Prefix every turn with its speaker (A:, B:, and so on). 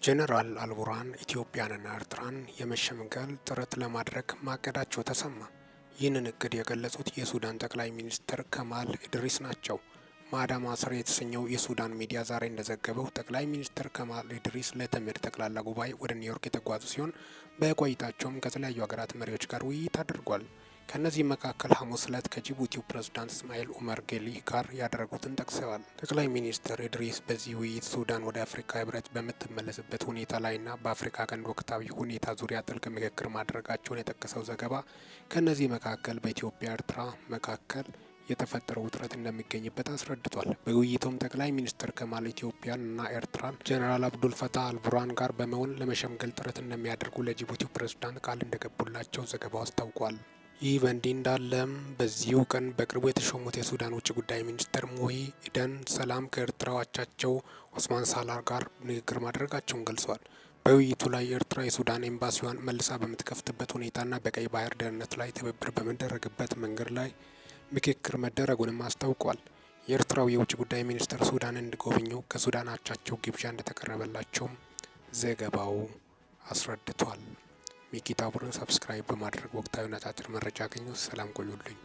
A: ጄኔራል አልቡርሃን ኢትዮጵያንና ኤርትራን የመሸምገል ጥረት ለማድረግ ማቀዳቸው ተሰማ። ይህንን እቅድ የገለጹት የሱዳን ጠቅላይ ሚኒስትር ከማል ኢድሪስ ናቸው። ማዳማ ስር የተሰኘው የሱዳን ሚዲያ ዛሬ እንደዘገበው ጠቅላይ ሚኒስትር ከማል ኢድሪስ ለተመድ ጠቅላላ ጉባኤ ወደ ኒውዮርክ የተጓዙ ሲሆን በቆይታቸውም ከተለያዩ ሀገራት መሪዎች ጋር ውይይት አድርጓል። ከእነዚህ መካከል ሐሙስ ዕለት ከጅቡቲው ፕሬዝዳንት እስማኤል ኡመር ጌሌህ ጋር ያደረጉትን ጠቅሰዋል። ጠቅላይ ሚኒስትር ኢድሪስ በዚህ ውይይት ሱዳን ወደ አፍሪካ ህብረት በምትመለስበት ሁኔታ ላይና በአፍሪካ ቀንድ ወቅታዊ ሁኔታ ዙሪያ ጥልቅ ምክክር ማድረጋቸውን የጠቀሰው ዘገባ ከእነዚህ መካከል በኢትዮጵያ ኤርትራ መካከል የተፈጠረው ውጥረት እንደሚገኝበት አስረድቷል። በውይይቱም ጠቅላይ ሚኒስትር ከማል ኢትዮጵያን እና ኤርትራን ጄኔራል አብዱል ፈታህ አልቡርሃን ጋር በመሆን ለመሸምገል ጥረት እንደሚያደርጉ ለጅቡቲው ፕሬዝዳንት ቃል እንደገቡላቸው ዘገባው አስታውቋል። ይህ በእንዲህ እንዳለም በዚሁ ቀን በቅርቡ የተሾሙት የሱዳን ውጭ ጉዳይ ሚኒስትር ሙሂዲን ሰላም ከኤርትራው አቻቸው ኦስማን ሳላህ ጋር ንግግር ማድረጋቸውን ገልጸዋል። በውይይቱ ላይ ኤርትራ የሱዳን ኤምባሲዋን መልሳ በምትከፍትበት ሁኔታና በቀይ ባህር ደህንነት ላይ ትብብር በሚደረግበት መንገድ ላይ ምክክር መደረጉንም አስታውቋል። የኤርትራው የውጭ ጉዳይ ሚኒስትር ሱዳንን እንዲጎበኙ ከሱዳን አቻቸው ግብዣ እንደተቀረበላቸውም ዘገባው አስረድቷል። ሚኪታ ቡድን ሰብስክራይብ በማድረግ ወቅታዊና አጫጭር መረጃ አገኙ። ሰላም ቆዩልኝ።